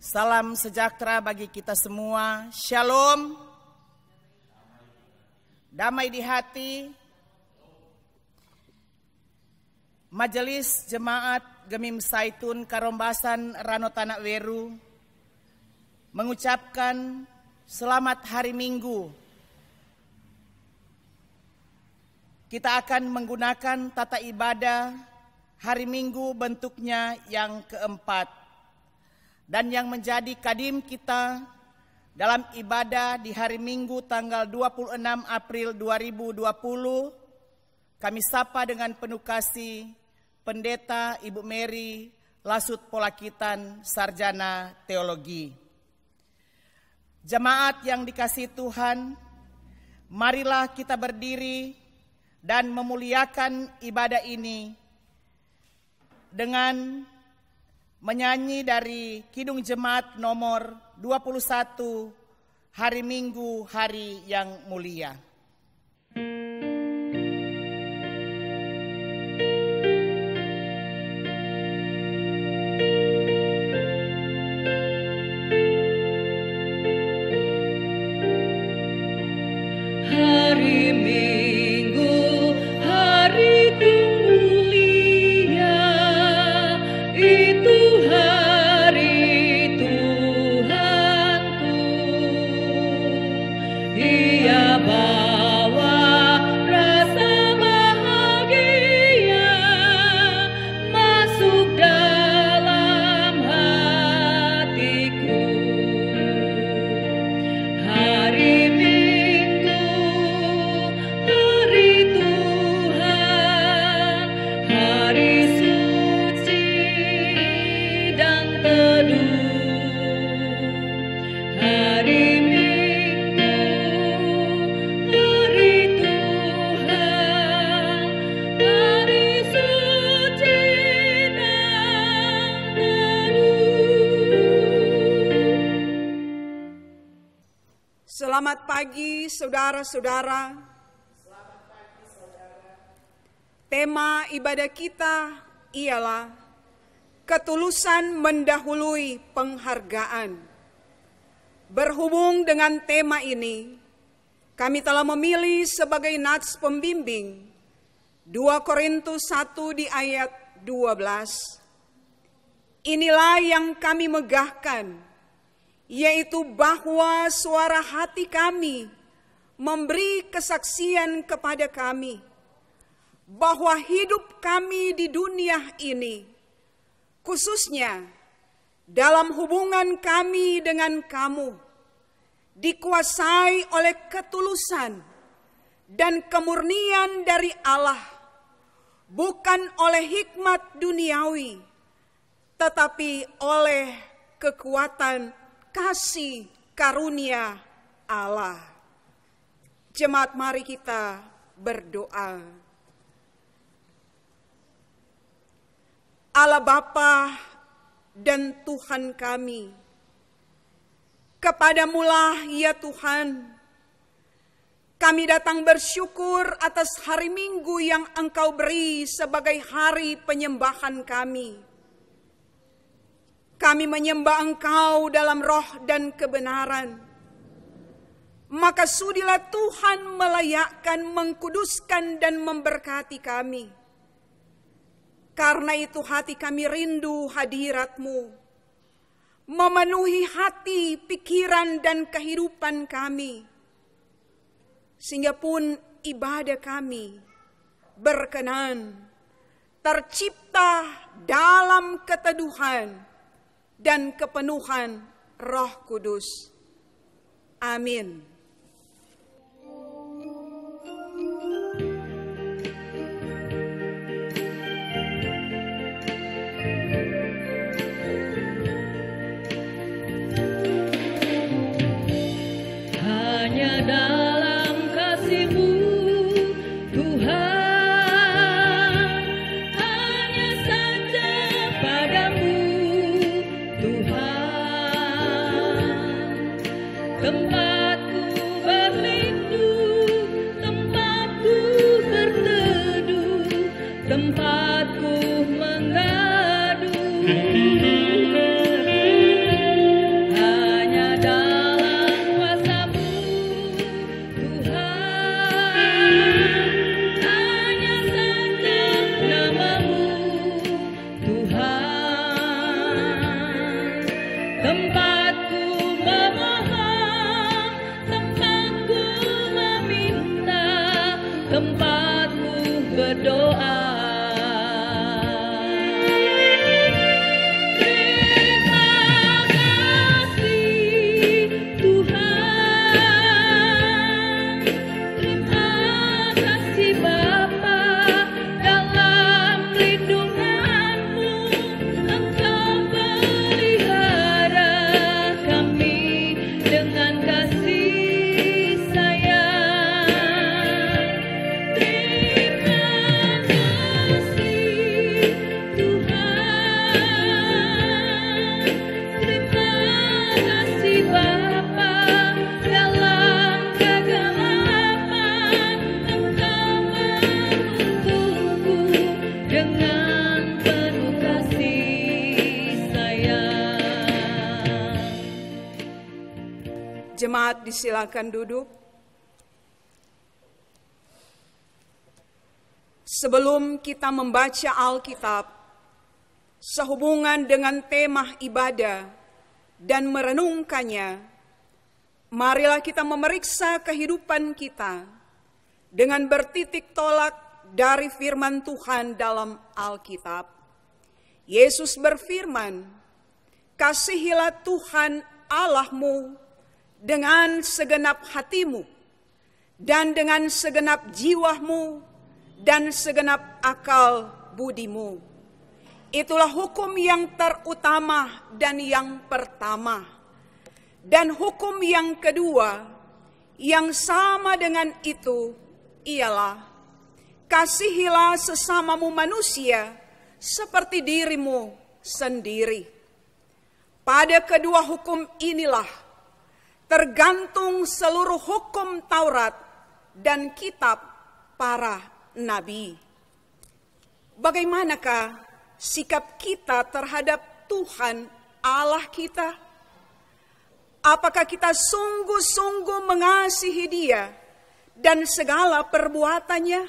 Salam sejahtera bagi kita semua. Shalom. Damai di hati. Majelis Jemaat Gemim Saitun Karombasan Rano Tanak Weru mengucapkan selamat hari Minggu. Kita akan menggunakan tata ibadah hari Minggu bentuknya yang keempat. Dan yang menjadi kadim kita dalam ibadah di hari Minggu tanggal 26 April 2020, kami sapa dengan penuh kasih Pendeta Ibu Mary Lasut Polakitan, Sarjana Teologi. Jemaat yang dikasihi Tuhan, marilah kita berdiri dan memuliakan ibadah ini dengan menyanyi dari Kidung Jemaat nomor 21, Hari Minggu, Hari yang Mulia. Selamat pagi saudara-saudara. Selamat pagi saudara. Tema ibadah kita ialah ketulusan mendahului penghargaan. Berhubung dengan tema ini, kami telah memilih sebagai nats pembimbing 2 Korintus 1 di ayat 12. Inilah yang kami megahkan, yaitu bahwa suara hati kami memberi kesaksian kepada kami bahwa hidup kami di dunia ini, khususnya dalam hubungan kami dengan kamu, dikuasai oleh ketulusan dan kemurnian dari Allah, bukan oleh hikmat duniawi, tetapi oleh kekuatan kasih karunia Allah. Jemaat, mari kita berdoa. Allah Bapa dan Tuhan kami, kepadamulah ya Tuhan, kami datang bersyukur atas hari Minggu yang Engkau beri sebagai hari penyembahan kami. Kami menyembah Engkau dalam roh dan kebenaran. Maka sudilah Tuhan melayakkan, mengkuduskan dan memberkati kami. Karena itu hati kami rindu hadirat-Mu, memenuhi hati, pikiran dan kehidupan kami. Sehingga pun ibadah kami berkenan, tercipta dalam keteduhan dan kepenuhan Roh Kudus. Amin. Hanya dalam kasih-Mu Tuhan, hanya saja padamu Tuhan, tempatku berlindung, tempatku berteduh, tempatku mengadu. Jemaat disilakan duduk. Sebelum kita membaca Alkitab sehubungan dengan tema ibadah dan merenungkannya, marilah kita memeriksa kehidupan kita dengan bertitik tolak dari firman Tuhan dalam Alkitab. Yesus berfirman, "Kasihilah Tuhan Allahmu dengan segenap hatimu dan dengan segenap jiwamu dan segenap akal budimu." Itulah hukum yang terutama dan yang pertama. Dan hukum yang kedua yang sama dengan itu ialah, kasihilah sesamamu manusia seperti dirimu sendiri. Pada kedua hukum inilah tergantung seluruh hukum Taurat dan kitab para nabi. Bagaimanakah sikap kita terhadap Tuhan Allah kita? Apakah kita sungguh-sungguh mengasihi Dia dan segala perbuatannya?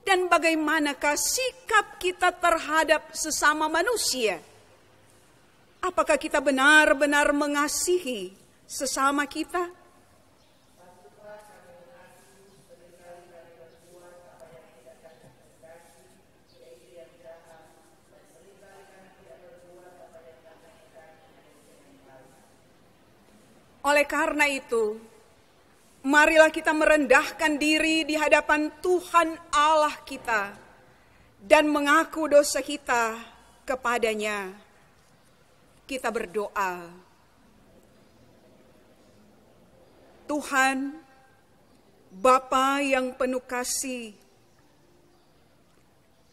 Dan bagaimanakah sikap kita terhadap sesama manusia? Apakah kita benar-benar mengasihi sesama kita? Oleh karena itu, marilah kita merendahkan diri di hadapan Tuhan Allah kita dan mengaku dosa kita kepadanya. Kita berdoa. Tuhan, Bapa yang penuh kasih,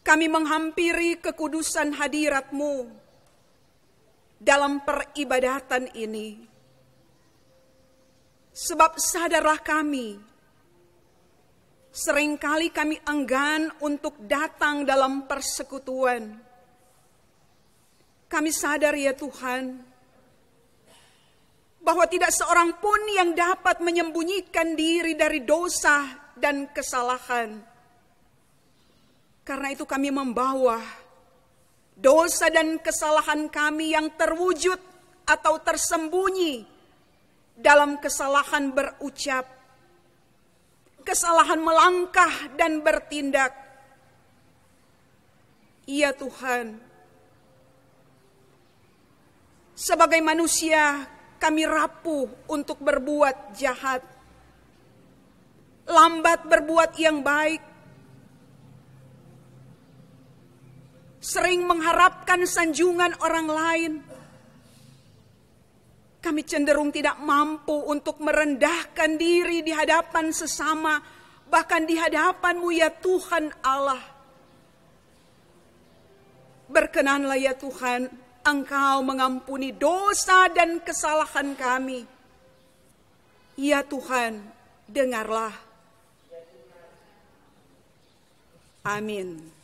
kami menghampiri kekudusan hadirat-Mu dalam peribadatan ini. Sebab sadarlah kami, seringkali kami enggan untuk datang dalam persekutuan. Kami sadar ya Tuhan, bahwa tidak seorang pun yang dapat menyembunyikan diri dari dosa dan kesalahan. Karena itu kami membawa dosa dan kesalahan kami yang terwujud atau tersembunyi dalam kesalahan berucap, kesalahan melangkah dan bertindak. Iya Tuhan, sebagai manusia kami rapuh untuk berbuat jahat, lambat berbuat yang baik, sering mengharapkan sanjungan orang lain. Kami cenderung tidak mampu untuk merendahkan diri di hadapan sesama, bahkan di hadapan-Mu ya Tuhan Allah. Berkenanlah ya Tuhan, Engkau mengampuni dosa dan kesalahan kami. Ya Tuhan, dengarlah. Amin.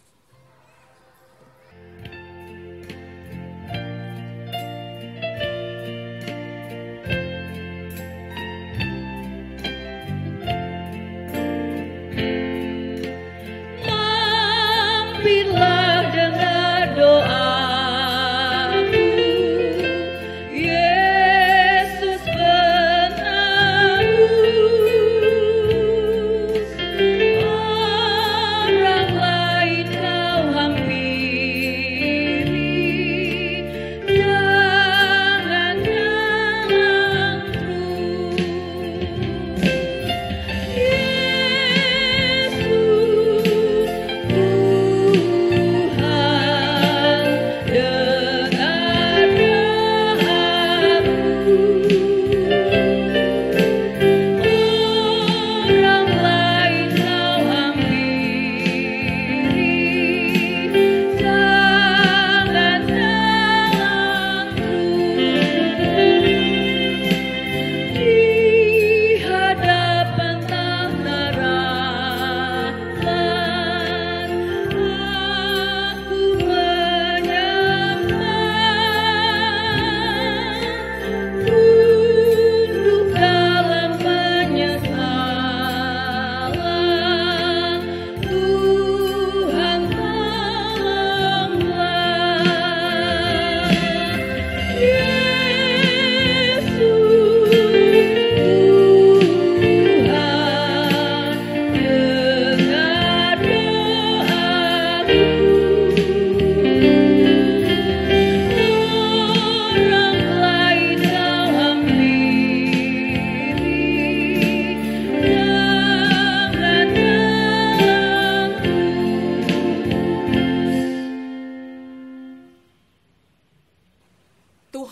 Mampirlah dengar doaku, Yesus penebus. Orang lain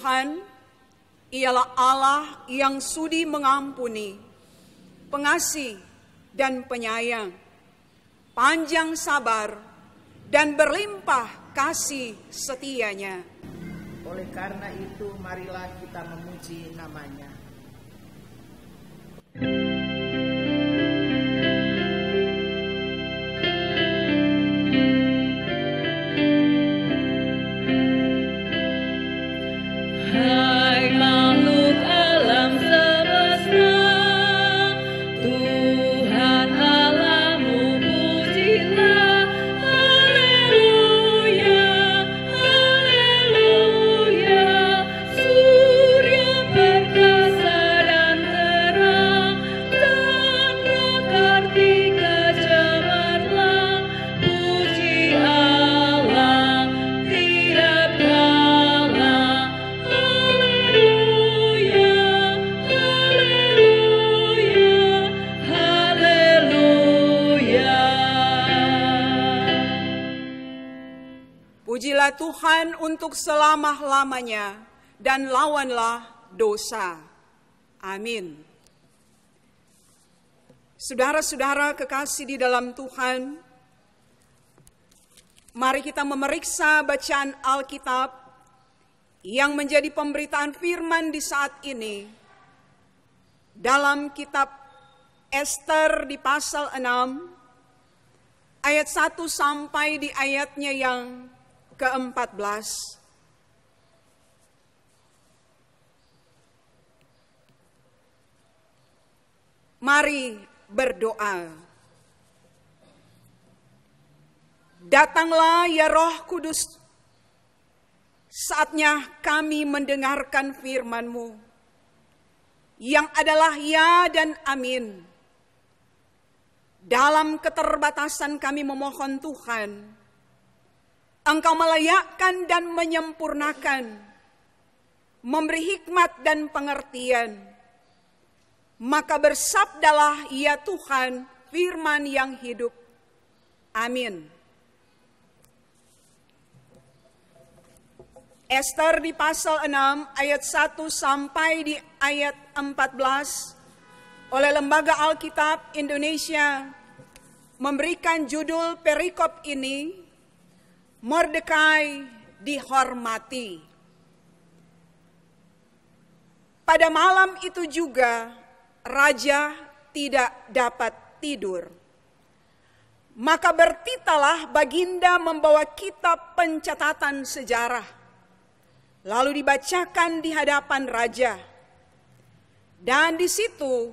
Tuhan ialah Allah yang sudi mengampuni, pengasih dan penyayang, panjang sabar, dan berlimpah kasih setianya. Oleh karena itu, marilah kita memuji nama-Nya. Hai makhluk alam semesta, Tuhan Allahmu pujilah. Haleluya, haleluya. Surya perkasa dan terang, chandra kartika cemerlang. Puji Allah tidak kalah. Haleluya, haleluya, haleluya. Pujilah Tuhan untuk selama-lamanya dan lawanlah dosa. Amin. Saudara-saudara kekasih di dalam Tuhan, mari kita memeriksa bacaan Alkitab yang menjadi pemberitaan firman di saat ini dalam kitab Ester di pasal 6 ayat 1 sampai di ayatnya yang ke-14. Mari berdoa. Datanglah ya Roh Kudus, saatnya kami mendengarkan firman-Mu yang adalah ya dan amin. Dalam keterbatasan kami memohon Tuhan, Engkau melayakkan dan menyempurnakan, memberi hikmat dan pengertian. Maka bersabdalah ya Tuhan firman yang hidup. Amin. Ester di pasal 6 ayat 1 sampai di ayat 14 oleh Lembaga Alkitab Indonesia memberikan judul perikop ini, Mordekai dihormati. Pada malam itu juga raja tidak dapat tidur. Maka bertitalah baginda membawa kitab pencatatan sejarah, lalu dibacakan di hadapan raja. Dan di situ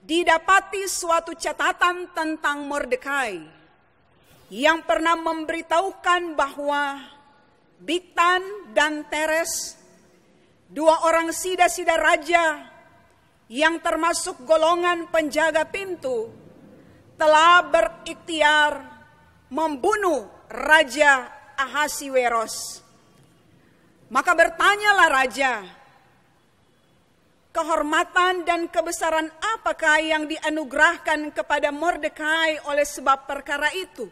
didapati suatu catatan tentang Mordekai yang pernah memberitahukan bahwa Bigtan dan Teres, dua orang sida-sida raja yang termasuk golongan penjaga pintu, telah berikhtiar membunuh Raja Ahasiweros. Maka bertanyalah raja, kehormatan dan kebesaran apakah yang dianugerahkan kepada Mordekai oleh sebab perkara itu?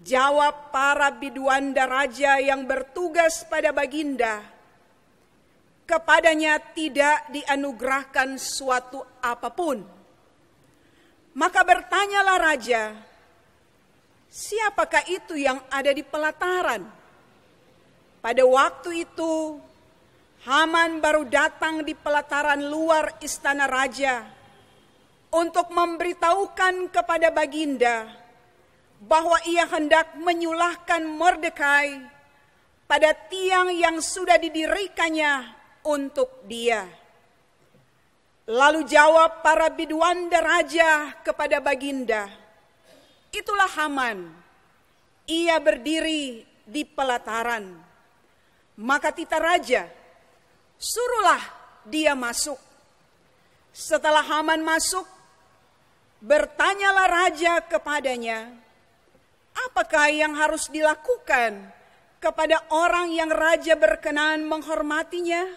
Jawab para biduanda raja yang bertugas pada baginda, kepadanya tidak dianugerahkan suatu apapun. Maka bertanyalah raja, siapakah itu yang ada di pelataran? Pada waktu itu, Haman baru datang di pelataran luar istana raja untuk memberitahukan kepada baginda bahwa ia hendak menyulahkan Mordekai pada tiang yang sudah didirikannya untuk dia. Lalu jawab para biduanda raja kepada baginda, itulah Haman, ia berdiri di pelataran. Maka tita raja, suruhlah dia masuk. Setelah Haman masuk, bertanyalah raja kepadanya, apakah yang harus dilakukan kepada orang yang raja berkenan menghormatinya?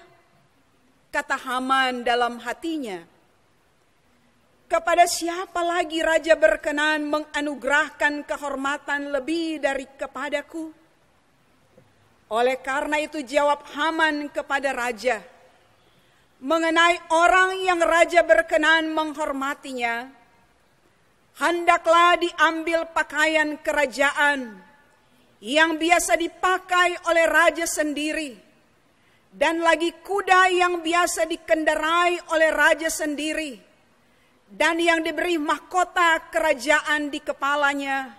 Kata Haman dalam hatinya, kepada siapa lagi raja berkenan menganugerahkan kehormatan lebih dari kepadaku? Oleh karena itu jawab Haman kepada raja mengenai orang yang raja berkenan menghormatinya, hendaklah diambil pakaian kerajaan yang biasa dipakai oleh raja sendiri, dan lagi kuda yang biasa dikendarai oleh raja sendiri, dan yang diberi mahkota kerajaan di kepalanya.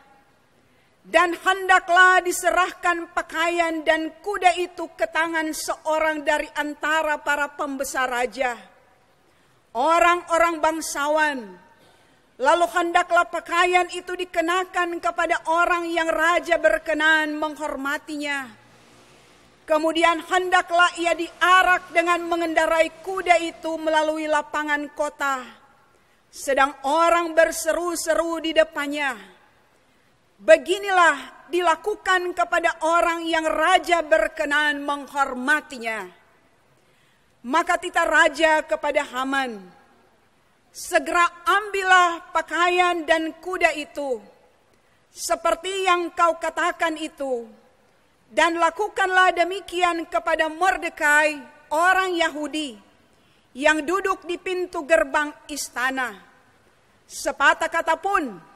Dan hendaklah diserahkan pakaian dan kuda itu ke tangan seorang dari antara para pembesar raja, orang-orang bangsawan. Lalu hendaklah pakaian itu dikenakan kepada orang yang raja berkenan menghormatinya. Kemudian hendaklah ia diarak dengan mengendarai kuda itu melalui lapangan kota, sedang orang berseru-seru di depannya. Beginilah dilakukan kepada orang yang raja berkenan menghormatinya. Maka titah raja kepada Haman, segera ambillah pakaian dan kuda itu, seperti yang kau katakan itu, dan lakukanlah demikian kepada Mordekai, orang Yahudi, yang duduk di pintu gerbang istana. Sepatah kata pun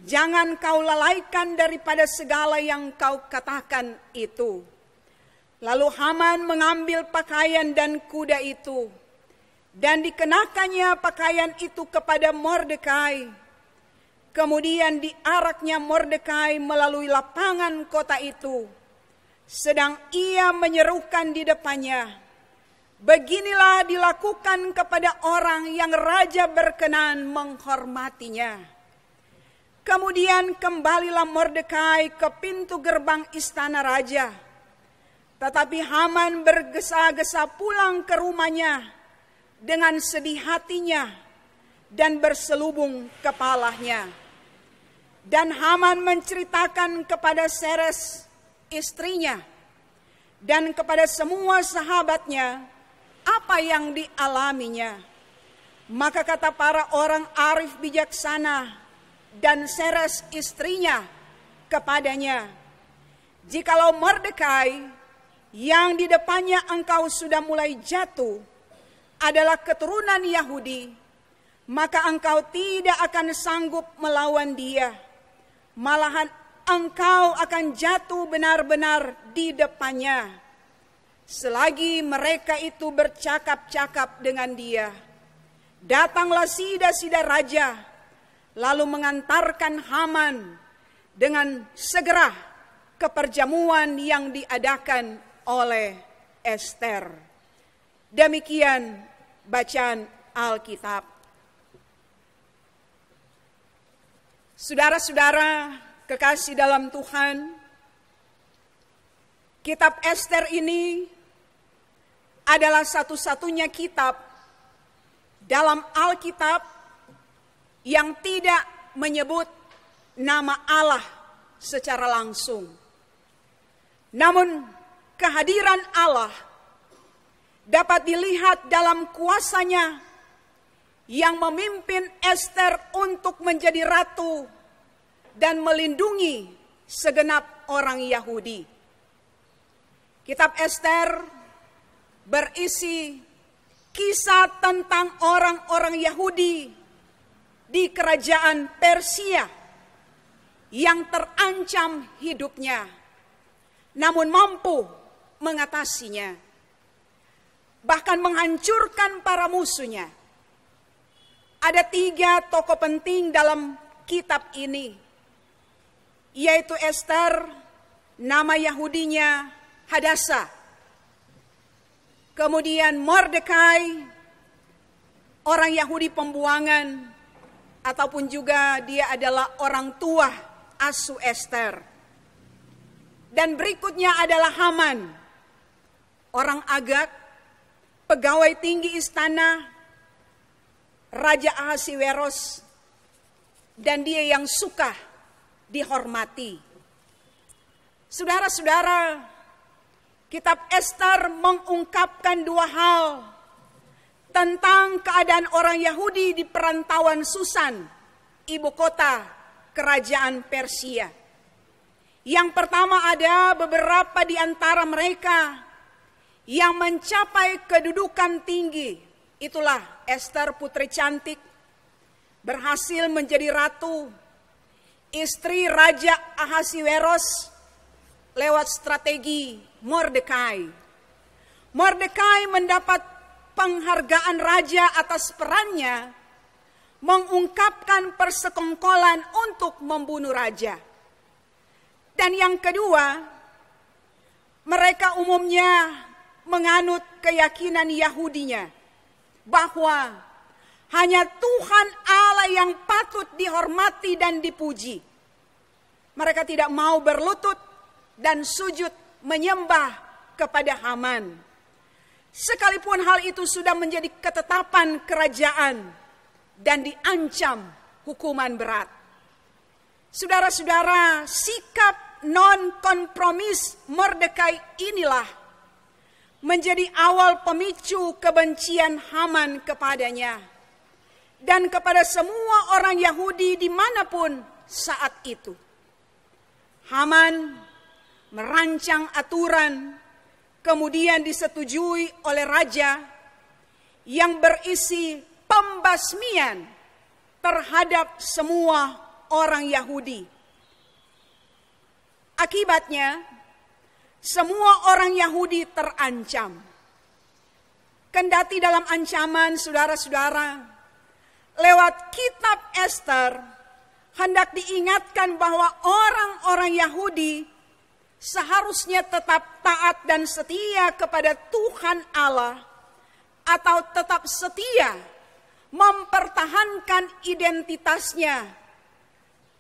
jangan kau lalaikan daripada segala yang kau katakan itu. Lalu Haman mengambil pakaian dan kuda itu, dan dikenakannya pakaian itu kepada Mordekai. Kemudian diaraknya Mordekai melalui lapangan kota itu, sedang ia menyerukan di depannya, beginilah dilakukan kepada orang yang raja berkenan menghormatinya. Kemudian kembalilah Mordekai ke pintu gerbang istana raja. Tetapi Haman bergesa-gesa pulang ke rumahnya dengan sedih hatinya dan berselubung kepalanya. Dan Haman menceritakan kepada Zeres istrinya dan kepada semua sahabatnya apa yang dialaminya. Maka kata para orang arif bijaksana dan Zeres istrinya kepadanya, jikalau Mordekai yang di depannya engkau sudah mulai jatuh adalah keturunan Yahudi, maka engkau tidak akan sanggup melawan dia. Malahan engkau akan jatuh benar-benar di depannya. Selagi mereka itu bercakap-cakap dengan dia, datanglah sida-sida raja, lalu mengantarkan Haman dengan segera ke perjamuan yang diadakan oleh Ester. Demikian bacaan Alkitab. Saudara-saudara kekasih dalam Tuhan, kitab Ester ini adalah satu-satunya kitab dalam Alkitab yang tidak menyebut nama Allah secara langsung. Namun kehadiran Allah dapat dilihat dalam kuasanya yang memimpin Ester untuk menjadi ratu dan melindungi segenap orang Yahudi. Kitab Ester berisi kisah tentang orang-orang Yahudi di kerajaan Persia yang terancam hidupnya, namun mampu mengatasinya, bahkan menghancurkan para musuhnya. Ada 3 tokoh penting dalam kitab ini, yaitu Ester, nama Yahudinya Hadasa, kemudian Mordekai, orang Yahudi pembuangan, ataupun juga dia adalah orang tua asuh Ester. Dan berikutnya adalah Haman, orang Agag, pegawai tinggi istana Raja Ahasiweros, dan dia yang suka dihormati. Saudara-saudara, kitab Ester mengungkapkan 2 hal tentang keadaan orang Yahudi di perantauan Susan, ibu kota kerajaan Persia. Yang pertama, ada beberapa di antara mereka yang mencapai kedudukan tinggi. Itulah Ester putri cantik, berhasil menjadi ratu, istri Raja Ahasiweros lewat strategi Mordekai. Mordekai mendapat penghargaan raja atas perannya mengungkapkan persekongkolan untuk membunuh raja. Dan yang kedua, mereka umumnya menganut keyakinan Yahudinya bahwa hanya Tuhan Allah yang patut dihormati dan dipuji. Mereka tidak mau berlutut dan sujud menyembah kepada Haman. Sekalipun hal itu sudah menjadi ketetapan kerajaan dan diancam hukuman berat. Saudara-saudara, sikap non-kompromis Mordekai inilah menjadi awal pemicu kebencian Haman kepadanya dan kepada semua orang Yahudi dimanapun saat itu. Haman merancang aturan, kemudian disetujui oleh raja yang berisi pembasmian terhadap semua orang Yahudi. Akibatnya, semua orang Yahudi terancam. Kendati dalam ancaman, saudara-saudara, lewat kitab Ester, hendak diingatkan bahwa orang-orang Yahudi seharusnya tetap taat dan setia kepada Tuhan Allah, atau tetap setia mempertahankan identitasnya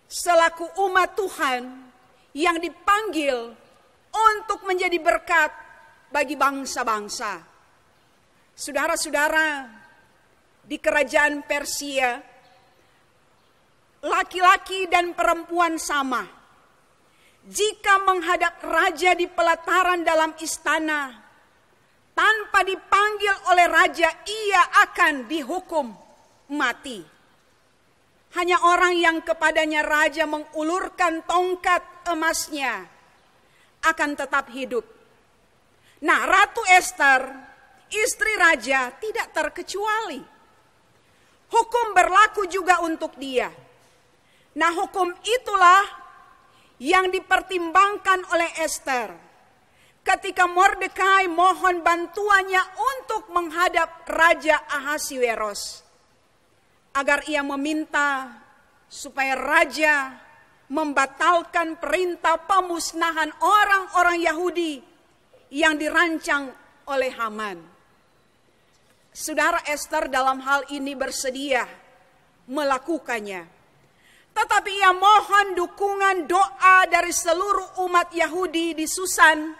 selaku umat Tuhan yang dipanggil untuk menjadi berkat bagi bangsa-bangsa. Saudara-saudara, di kerajaan Persia, laki-laki dan perempuan sama. Jika menghadap raja di pelataran dalam istana, tanpa dipanggil oleh raja, ia akan dihukum mati. Hanya orang yang kepadanya raja mengulurkan tongkat emasnya akan tetap hidup. Nah, Ratu Ester, istri raja, tidak terkecuali. Hukum berlaku juga untuk dia. Nah, hukum itulah yang dipertimbangkan oleh Ester ketika Mordekai mohon bantuannya untuk menghadap Raja Ahasiweros, agar ia meminta supaya raja membatalkan perintah pemusnahan orang-orang Yahudi yang dirancang oleh Haman. Saudara, Ester dalam hal ini bersedia melakukannya. Tetapi ia mohon dukungan doa dari seluruh umat Yahudi di Susan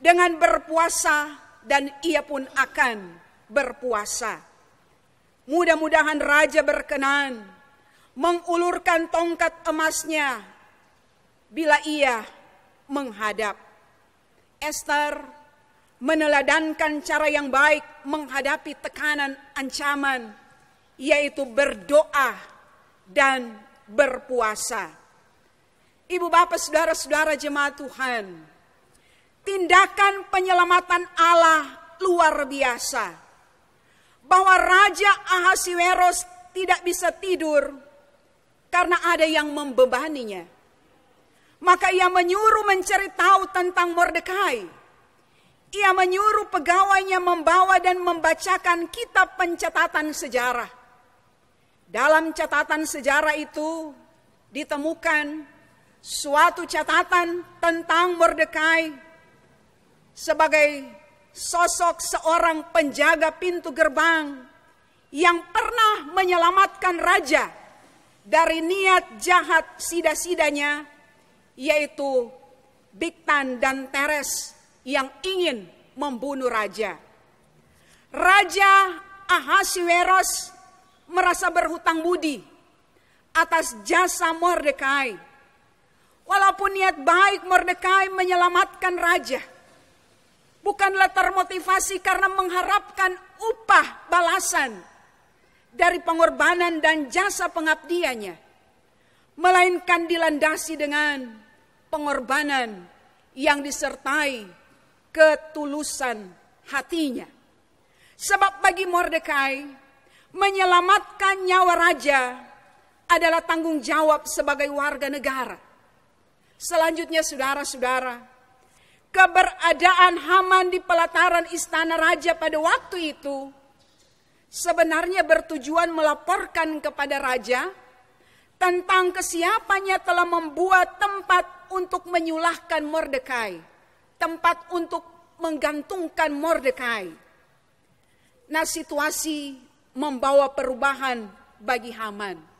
dengan berpuasa, dan ia pun akan berpuasa. Mudah-mudahan raja berkenan mengulurkan tongkat emasnya bila ia menghadap. Ester meneladankan cara yang baik menghadapi tekanan ancaman, yaitu berdoa dan berpuasa. Ibu bapak, saudara-saudara jemaat Tuhan, tindakan penyelamatan Allah luar biasa. Bahwa Raja Ahasiweros tidak bisa tidur karena ada yang membebaninya. Maka ia menyuruh mencari tahu tentang Mordekai. Ia menyuruh pegawainya membawa dan membacakan kitab pencatatan sejarah. Dalam catatan sejarah itu ditemukan suatu catatan tentang Mordekai sebagai sosok seorang penjaga pintu gerbang yang pernah menyelamatkan raja dari niat jahat sida-sidanya, yaitu Bigtan dan Teres yang ingin membunuh raja. Raja Ahasiweros merasa berhutang budi atas jasa Mordekai. Walaupun niat baik Mordekai menyelamatkan raja, bukanlah termotivasi karena mengharapkan upah balasan dari pengorbanan dan jasa pengabdiannya, melainkan dilandasi dengan pengorbanan yang disertai ketulusan hatinya. Sebab bagi Mordekai, menyelamatkan nyawa raja adalah tanggung jawab sebagai warga negara. Selanjutnya saudara-saudara, keberadaan Haman di pelataran istana raja pada waktu itu sebenarnya bertujuan melaporkan kepada raja tentang kesiapannya telah membuat tempat untuk menyulahkan Mordekai, tempat untuk menggantungkan Mordekai. Nah, situasi membawa perubahan bagi Haman.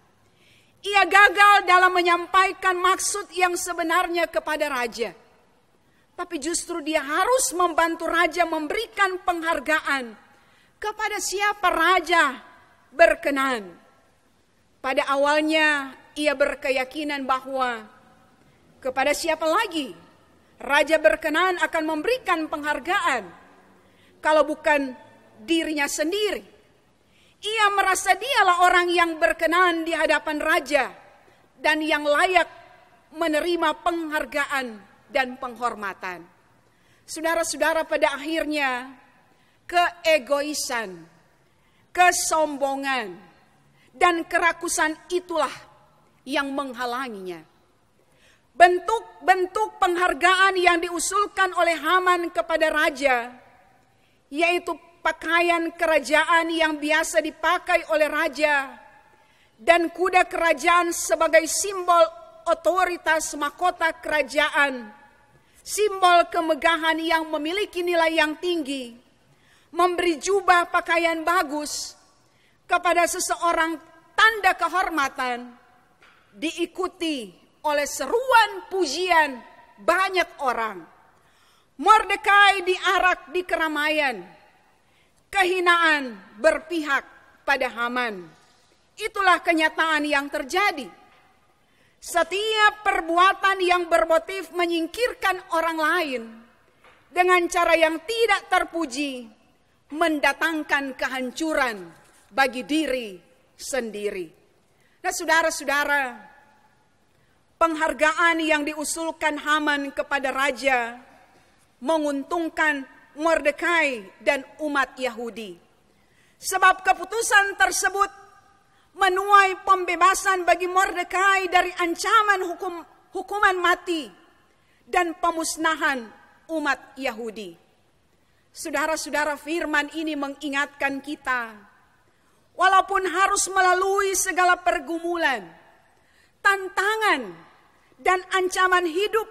Ia gagal dalam menyampaikan maksud yang sebenarnya kepada raja. Tapi justru dia harus membantu raja memberikan penghargaan kepada siapa raja berkenan. Pada awalnya ia berkeyakinan bahwa kepada siapa lagi raja berkenan akan memberikan penghargaan kalau bukan dirinya sendiri. Ia merasa dialah orang yang berkenan di hadapan raja dan yang layak menerima penghargaan dan penghormatan. Saudara-saudara, pada akhirnya keegoisan, kesombongan, dan kerakusan itulah yang menghalanginya. Bentuk-bentuk penghargaan yang diusulkan oleh Haman kepada raja, yaitu pakaian kerajaan yang biasa dipakai oleh raja dan kuda kerajaan sebagai simbol otoritas mahkota kerajaan, simbol kemegahan yang memiliki nilai yang tinggi, memberi jubah pakaian bagus kepada seseorang tanda kehormatan, diikuti oleh seruan pujian banyak orang. Mordekai diarak di keramaian, kehinaan berpihak pada Haman. Itulah kenyataan yang terjadi. Setiap perbuatan yang bermotif menyingkirkan orang lain dengan cara yang tidak terpuji mendatangkan kehancuran bagi diri sendiri. Nah, saudara-saudara, penghargaan yang diusulkan Haman kepada raja menguntungkan Mordekai dan umat Yahudi. Sebab keputusan tersebut menuai pembebasan bagi Mordekai dari ancaman hukuman mati dan pemusnahan umat Yahudi. Saudara-saudara, firman ini mengingatkan kita, walaupun harus melalui segala pergumulan, tantangan, dan ancaman hidup,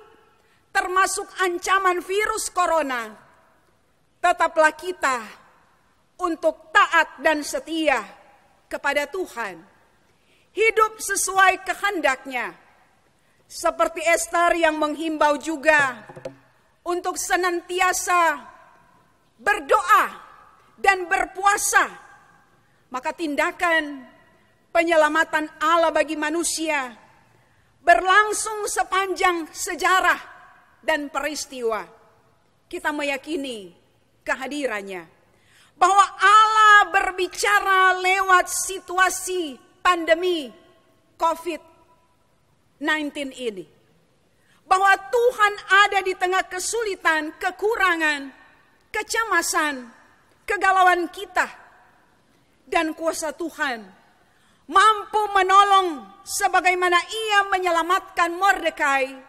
termasuk ancaman virus corona, tetaplah kita untuk taat dan setia kepada Tuhan. Hidup sesuai kehendaknya. Seperti Esther yang menghimbau juga untuk senantiasa berdoa dan berpuasa. Maka tindakan penyelamatan Allah bagi manusia berlangsung sepanjang sejarah dan peristiwa. Kita meyakini kehadirannya, bahwa Allah berbicara lewat situasi pandemi COVID-19 ini, bahwa Tuhan ada di tengah kesulitan, kekurangan, kecemasan, kegalauan kita, dan kuasa Tuhan mampu menolong sebagaimana Ia menyelamatkan Mordekai,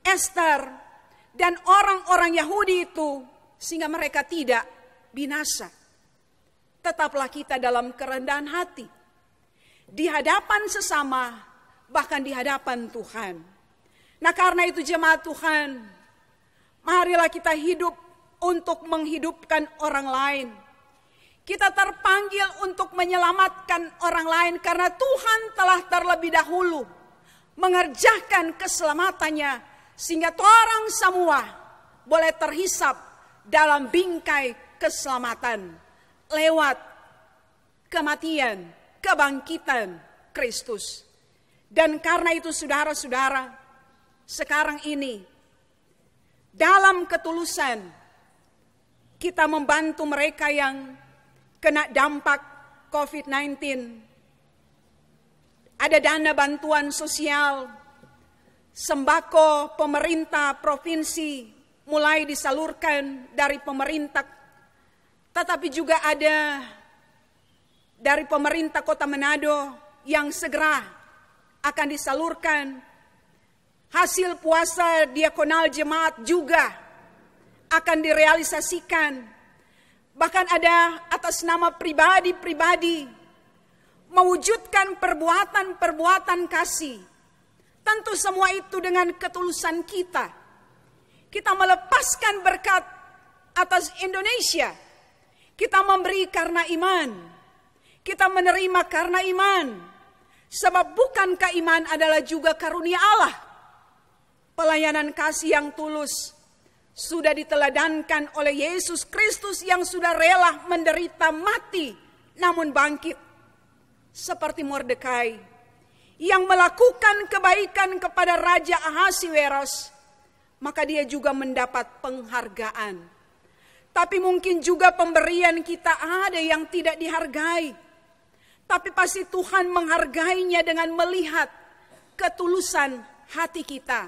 Esther, dan orang-orang Yahudi itu sehingga mereka tidak binasa. Tetaplah kita dalam kerendahan hati di hadapan sesama, bahkan di hadapan Tuhan. Nah, karena itu jemaat Tuhan, marilah kita hidup untuk menghidupkan orang lain. Kita terpanggil untuk menyelamatkan orang lain karena Tuhan telah terlebih dahulu mengerjakan keselamatannya sehingga orang semua boleh terhisap dalam bingkai keselamatan lewat kematian, kebangkitan Kristus. Dan karena itu saudara-saudara, sekarang ini dalam ketulusan kita membantu mereka yang kena dampak COVID-19. Ada dana bantuan sosial sembako pemerintah provinsi mulai disalurkan dari pemerintah, tetapi juga ada dari pemerintah Kota Manado yang segera akan disalurkan. Hasil puasa diakonal jemaat juga akan direalisasikan. Bahkan ada atas nama pribadi-pribadi mewujudkan perbuatan-perbuatan kasih. Tentu semua itu dengan ketulusan kita. Kita melepaskan berkat atas Indonesia. Kita memberi karena iman. Kita menerima karena iman. Sebab bukankah iman adalah juga karunia Allah? Pelayanan kasih yang tulus sudah diteladankan oleh Yesus Kristus yang sudah rela menderita mati namun bangkit. Seperti Mordekai yang melakukan kebaikan kepada Raja Ahasiweros, maka dia juga mendapat penghargaan. Tapi mungkin juga pemberian kita ada yang tidak dihargai. Tapi pasti Tuhan menghargainya dengan melihat ketulusan hati kita.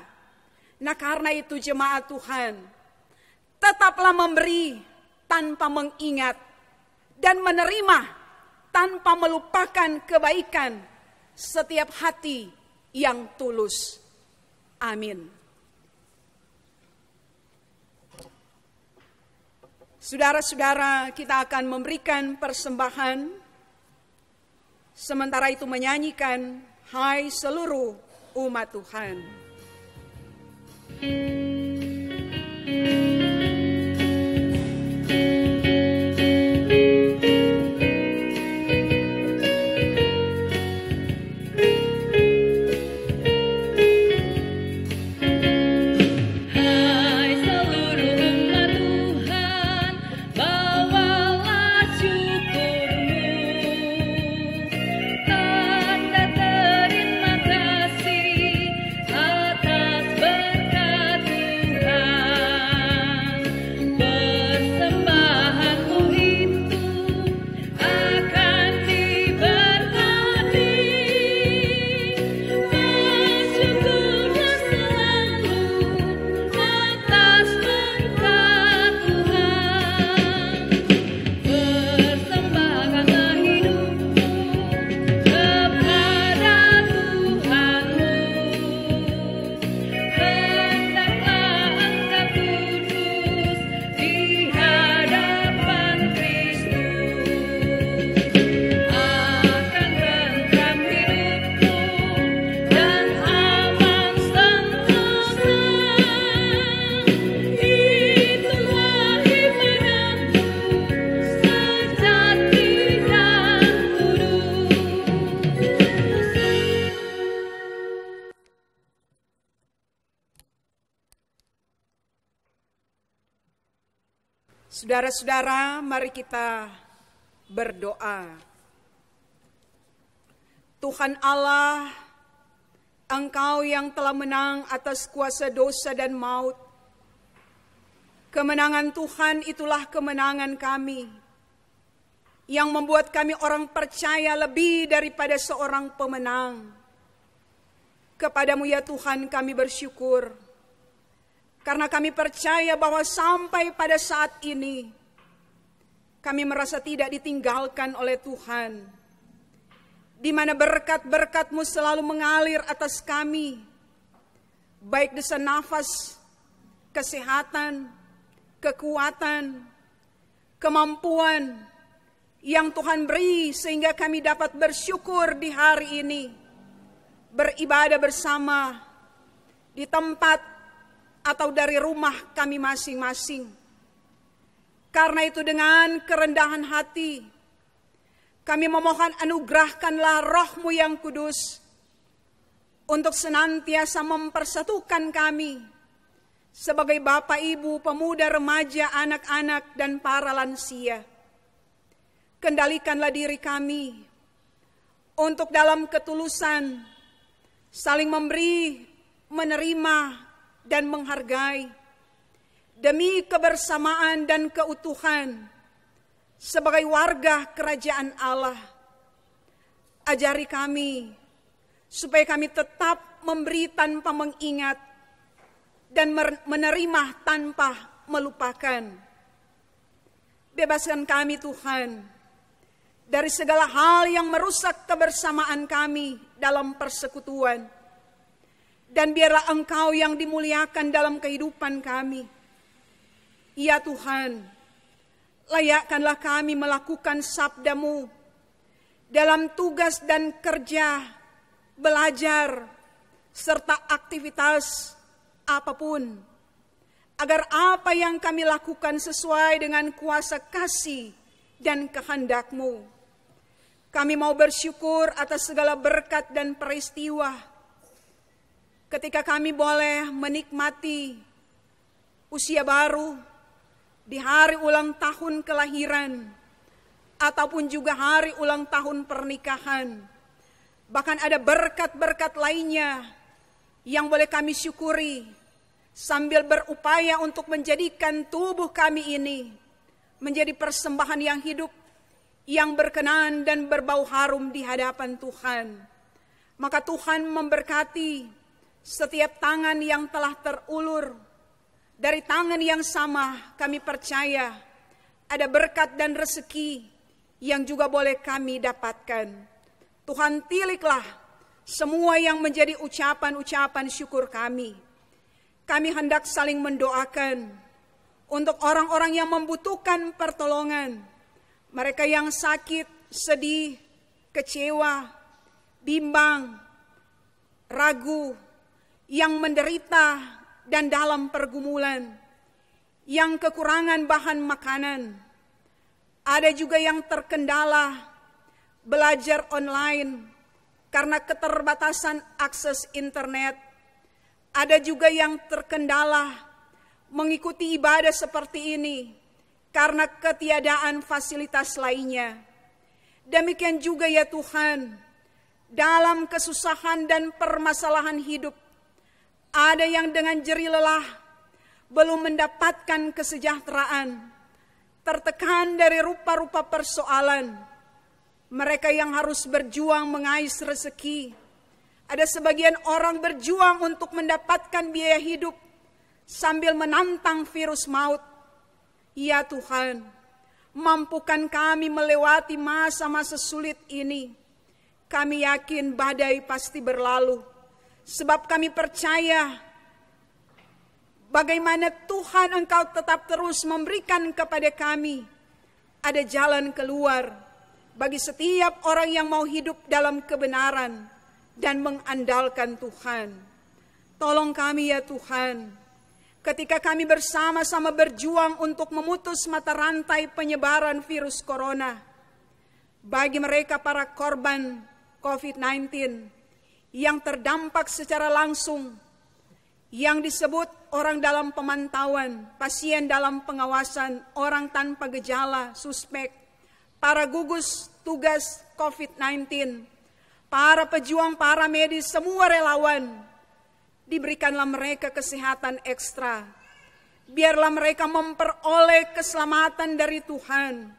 Nah karena itu jemaat Tuhan, tetaplah memberi tanpa mengingat dan menerima tanpa melupakan kebaikan setiap hati yang tulus. Amin. Saudara-saudara, kita akan memberikan persembahan. Sementara itu menyanyikan Hai seluruh umat Tuhan. Saudara-saudara, mari kita berdoa. Tuhan Allah, Engkau yang telah menang atas kuasa dosa dan maut. Kemenangan Tuhan itulah kemenangan kami, yang membuat kami orang percaya lebih daripada seorang pemenang. Kepadamu ya Tuhan kami bersyukur. Karena kami percaya bahwa sampai pada saat ini, kami merasa tidak ditinggalkan oleh Tuhan. Di mana berkat-berkat-Mu selalu mengalir atas kami. Baik desa nafas, kesehatan, kekuatan, kemampuan yang Tuhan beri sehingga kami dapat bersyukur di hari ini. Beribadah bersama di tempat atau dari rumah kami masing-masing. Karena itu dengan kerendahan hati, kami memohon anugerahkanlah Roh-Mu yang kudus untuk senantiasa mempersatukan kami sebagai Bapak, Ibu, pemuda, remaja, anak-anak, dan para lansia. Kendalikanlah diri kami untuk dalam ketulusan saling memberi, menerima, dan menghargai demi kebersamaan dan keutuhan sebagai warga kerajaan Allah. Ajari kami supaya kami tetap memberi tanpa mengingat, dan menerima tanpa melupakan. Bebaskan kami Tuhan dari segala hal yang merusak kebersamaan kami dalam persekutuan. Dan biarlah Engkau yang dimuliakan dalam kehidupan kami. Ya Tuhan, layakkanlah kami melakukan sabda-Mu dalam tugas dan kerja, belajar, serta aktivitas apapun, agar apa yang kami lakukan sesuai dengan kuasa kasih dan kehendak-Mu. Kami mau bersyukur atas segala berkat dan peristiwa ketika kami boleh menikmati usia baru di hari ulang tahun kelahiran ataupun juga hari ulang tahun pernikahan. Bahkan ada berkat-berkat lainnya yang boleh kami syukuri sambil berupaya untuk menjadikan tubuh kami ini menjadi persembahan yang hidup, yang berkenan dan berbau harum di hadapan Tuhan. Maka Tuhan memberkati setiap tangan yang telah terulur. Dari tangan yang sama kami percaya ada berkat dan rezeki yang juga boleh kami dapatkan. Tuhan, tiliklah semua yang menjadi ucapan-ucapan syukur kami. Kami hendak saling mendoakan untuk orang-orang yang membutuhkan pertolongan. Mereka yang sakit, sedih, kecewa, bimbang, ragu, yang menderita dan dalam pergumulan, yang kekurangan bahan makanan. Ada juga yang terkendala belajar online karena keterbatasan akses internet. Ada juga yang terkendala mengikuti ibadah seperti ini karena ketiadaan fasilitas lainnya. Demikian juga ya Tuhan, dalam kesusahan dan permasalahan hidup, ada yang dengan jerih lelah belum mendapatkan kesejahteraan, tertekan dari rupa-rupa persoalan. Mereka yang harus berjuang mengais rezeki. Ada sebagian orang berjuang untuk mendapatkan biaya hidup sambil menantang virus maut. Ya Tuhan, mampukan kami melewati masa-masa sulit ini. Kami yakin badai pasti berlalu. Sebab kami percaya bagaimana Tuhan Engkau tetap terus memberikan kepada kami ada jalan keluar bagi setiap orang yang mau hidup dalam kebenaran dan mengandalkan Tuhan. Tolong kami ya Tuhan, ketika kami bersama-sama berjuang untuk memutus mata rantai penyebaran virus corona, bagi mereka para korban COVID-19 yang terdampak secara langsung, yang disebut orang dalam pemantauan, pasien dalam pengawasan, orang tanpa gejala, suspek, para gugus tugas COVID-19, para pejuang, para medis, semua relawan, diberikanlah mereka kesehatan ekstra. Biarlah mereka memperoleh keselamatan dari Tuhan.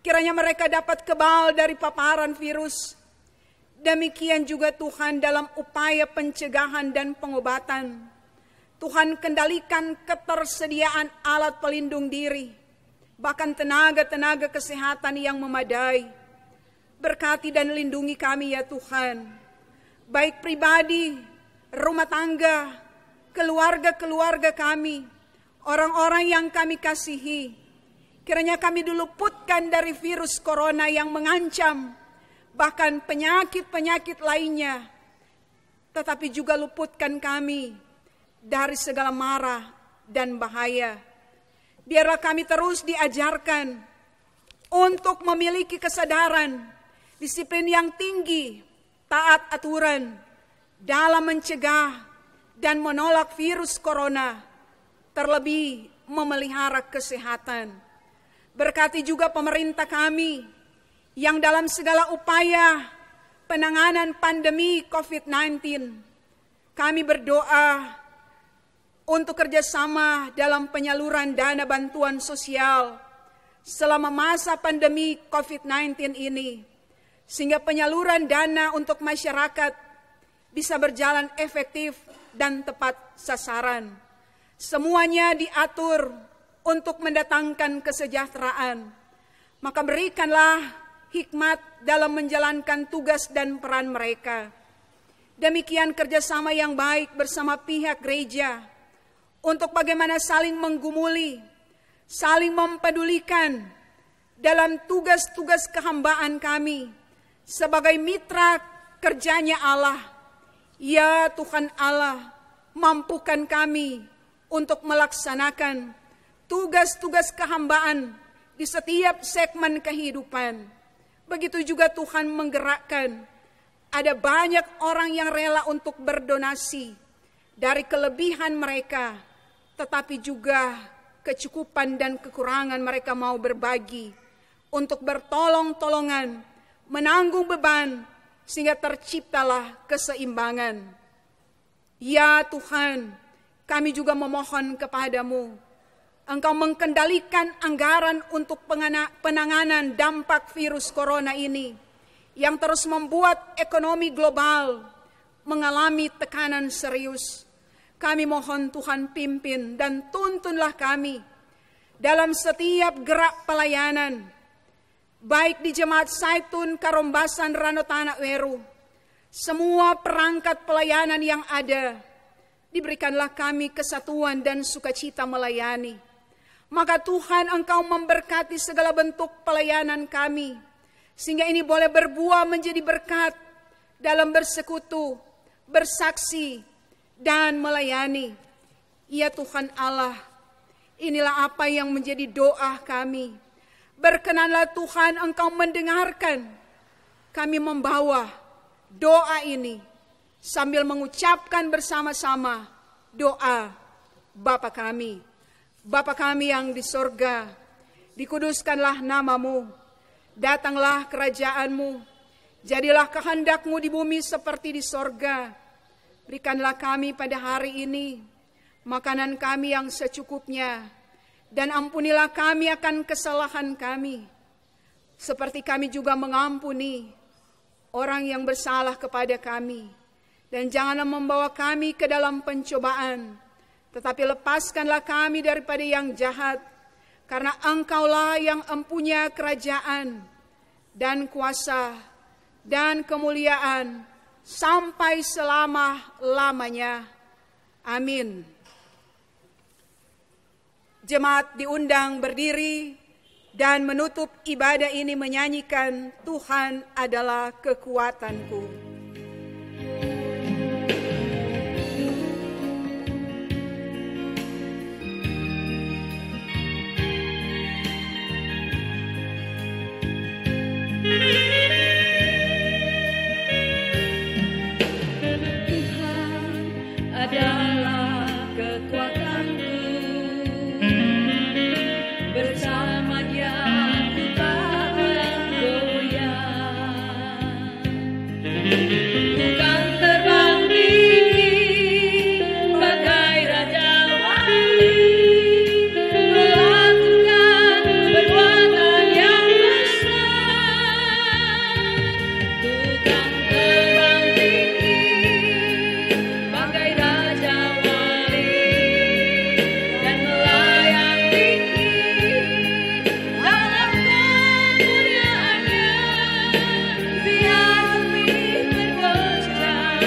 Kiranya mereka dapat kebal dari paparan virus. Demikian juga Tuhan dalam upaya pencegahan dan pengobatan. Tuhan kendalikan ketersediaan alat pelindung diri, bahkan tenaga-tenaga kesehatan yang memadai. Berkati dan lindungi kami ya Tuhan, baik pribadi, rumah tangga, keluarga-keluarga kami, orang-orang yang kami kasihi. Kiranya kami diluputkan dari virus corona yang mengancam, bahkan penyakit-penyakit lainnya, tetapi juga luputkan kami dari segala mara dan bahaya. Biarlah kami terus diajarkan untuk memiliki kesadaran, disiplin yang tinggi, taat aturan dalam mencegah dan menolak virus corona, terlebih memelihara kesehatan. Berkati juga pemerintah kami yang dalam segala upaya penanganan pandemi COVID-19, kami berdoa untuk kerjasama dalam penyaluran dana bantuan sosial selama masa pandemi COVID-19 ini, sehingga penyaluran dana untuk masyarakat bisa berjalan efektif dan tepat sasaran. Semuanya diatur untuk mendatangkan kesejahteraan. Maka berikanlah hikmat dalam menjalankan tugas dan peran mereka. Demikian kerjasama yang baik bersama pihak gereja untuk bagaimana saling menggumuli, saling mempedulikan dalam tugas-tugas kehambaan kami sebagai mitra kerjanya Allah. Ya Tuhan Allah, mampukan kami untuk melaksanakan tugas-tugas kehambaan di setiap segmen kehidupan. Begitu juga Tuhan menggerakkan, ada banyak orang yang rela untuk berdonasi dari kelebihan mereka, tetapi juga kecukupan dan kekurangan mereka mau berbagi untuk bertolong-tolongan, menanggung beban, sehingga terciptalah keseimbangan. Ya Tuhan, kami juga memohon kepadamu, Engkau mengendalikan anggaran untuk penanganan dampak virus corona ini yang terus membuat ekonomi global mengalami tekanan serius. Kami mohon Tuhan pimpin dan tuntunlah kami dalam setiap gerak pelayanan, baik di Jemaat Zaitun Karombasan Ranotana Weru, semua perangkat pelayanan yang ada, diberikanlah kami kesatuan dan sukacita melayani. Maka Tuhan, Engkau memberkati segala bentuk pelayanan kami, sehingga ini boleh berbuah menjadi berkat dalam bersekutu, bersaksi, dan melayani. Ya Tuhan Allah, inilah apa yang menjadi doa kami. Berkenanlah Tuhan, Engkau mendengarkan kami membawa doa ini sambil mengucapkan bersama-sama doa Bapa kami. Bapa kami yang di sorga, dikuduskanlah namamu, datanglah kerajaanmu, jadilah kehendakmu di bumi seperti di sorga. Berikanlah kami pada hari ini makanan kami yang secukupnya, dan ampunilah kami akan kesalahan kami, seperti kami juga mengampuni orang yang bersalah kepada kami. Dan janganlah membawa kami ke dalam pencobaan, tetapi lepaskanlah kami daripada yang jahat, karena Engkaulah yang empunya kerajaan dan kuasa dan kemuliaan sampai selama-lamanya. Amin. Jemaat diundang berdiri dan menutup ibadah ini menyanyikan Tuhan adalah kekuatanku. Adalah kekuatanku, bersama Dia ku takkan goyah. Ku kan terbang tinggi bagai Raja Wali, melakukan perbuatan yang besar. Ku kan terbang tinggi bagai Raja Wali dan melayani dalam kemuliaan-Nya. Biar bumi bergoncang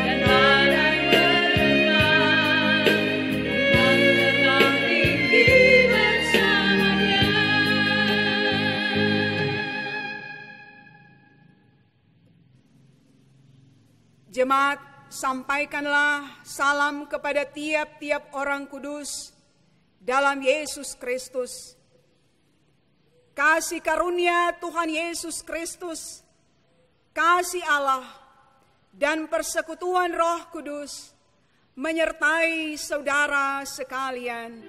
dan badai berembang, Tuhan terbang tinggi bersamanya. Jemaat, sampaikanlah salam kepada tiap-tiap orang kudus dalam Yesus Kristus. Kasih karunia Tuhan Yesus Kristus, kasih Allah, dan persekutuan Roh Kudus menyertai saudara sekalian.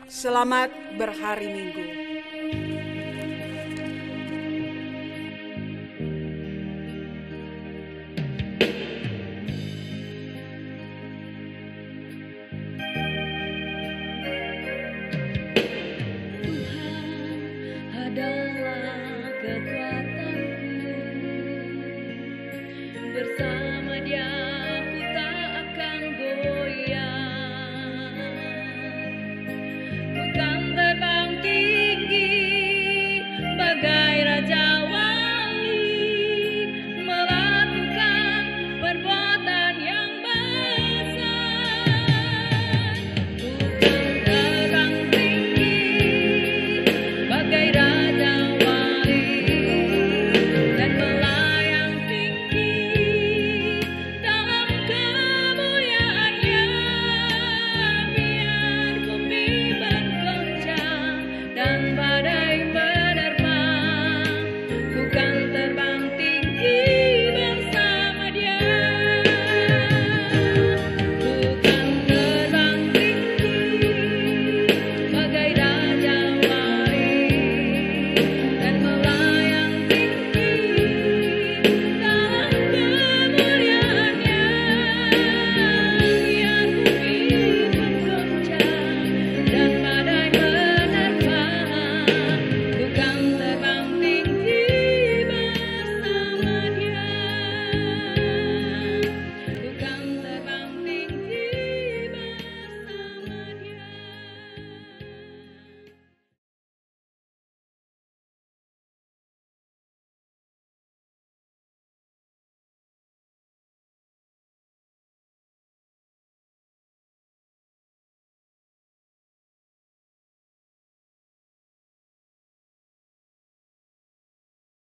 Selamat berhari Minggu.